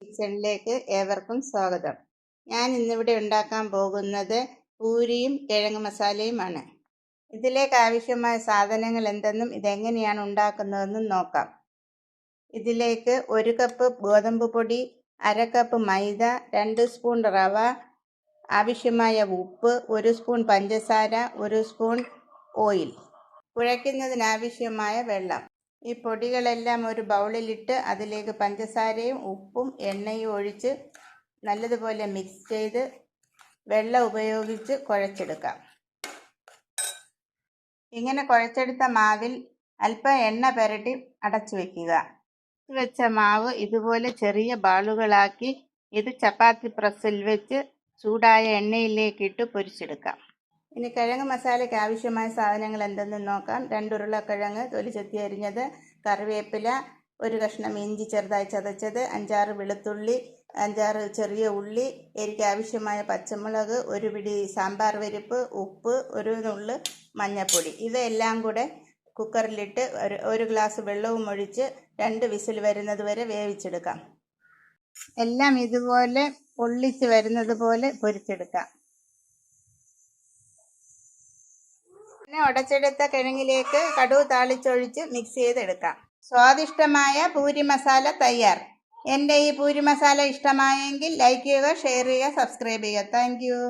കിച്ചണിലേക്ക് ഏവർക്കും സ്വാഗതം. ഞാൻ ഇന്നിവിടെ ഉണ്ടാക്കാൻ പോകുന്നത് പൂരിയും കിഴങ്ങ് മസാലയുമാണ്. ഇതിലേക്ക് ആവശ്യമായ സാധനങ്ങൾ എന്തെന്നും ഇതെങ്ങനെയാണ് ഉണ്ടാക്കുന്നതെന്നും നോക്കാം. ഇതിലേക്ക് 1 കപ്പ് ഗോതമ്പ് പൊടി, 1/2 കപ്പ് മൈദ, 2 സ്പൂൺ റവ, ആവശ്യമായ ഉപ്പ്, 1 സ്പൂൺ പഞ്ചസാര, 1 സ്പൂൺ ഓയിൽ, കുഴയ്ക്കുന്നതിനാവശ്യമായ വെള്ളം. ഈ പൊടികളെല്ലാം ഒരു ബൗളിലിട്ട് അതിലേക്ക് പഞ്ചസാരയും ഉപ്പും എണ്ണയും ഒഴിച്ച് നല്ലതുപോലെ മിക്സ് ചെയ്ത് വെള്ളം ഉപയോഗിച്ച് കുഴച്ചെടുക്കാം. ഇങ്ങനെ കുഴച്ചെടുത്ത മാവിൽ അല്പം എണ്ണ പുരട്ടി അടച്ചു വയ്ക്കുക. വെച്ച മാവ് ഇതുപോലെ ചെറിയ ബാളുകളാക്കി ഇത് ചപ്പാത്തി പ്രസ്സിൽ വെച്ച് ചൂടായ എണ്ണയിലേക്കിട്ട് പൊരിച്ചെടുക്കാം. ഇനി കിഴങ്ങ് മസാലയ്ക്ക് ആവശ്യമായ സാധനങ്ങൾ എന്തെന്ന് നോക്കാം. 2 ഉരുളക്കിഴങ്ങ് തൊലി ചെത്തി അരിഞ്ഞത്, കറിവേപ്പില, 1 കഷ്ണം ഇഞ്ചി ചെറുതായി ചതച്ചത്, 5-6 വെളുത്തുള്ളി, 5-6 ചെറിയ ഉള്ളി, എനിക്ക് ആവശ്യമായ പച്ചമുളക്, 1 പിടി സാമ്പാർ പരിപ്പ്, ഉപ്പ്, 1 നുള്ള് മഞ്ഞൾപ്പൊടി. ഇവയെല്ലാം കൂടെ കുക്കറിലിട്ട് 1 ഗ്ലാസ് വെള്ളവും ഒഴിച്ച് 2 വിസിൽ വരുന്നത് വരെ വേവിച്ചെടുക്കാം. എല്ലാം ഇതുപോലെ പൊള്ളിച്ച് വരുന്നത് പോലെ പൊരിച്ചെടുക്കാം. പിന്നെ ഉടച്ചെടുത്ത കിഴങ്ങിലേക്ക് കടുക് താളിച്ചൊഴിച്ച് മിക്സ് ചെയ്തെടുക്കാം. സ്വാദിഷ്ടമായ പൂരി മസാല തയ്യാർ. എൻ്റെ ഈ പൂരി മസാല ഇഷ്ടമായെങ്കിൽ ലൈക്ക് ചെയ്യുക, ഷെയർ ചെയ്യുക, സബ്സ്ക്രൈബ് ചെയ്യുക. Thank you.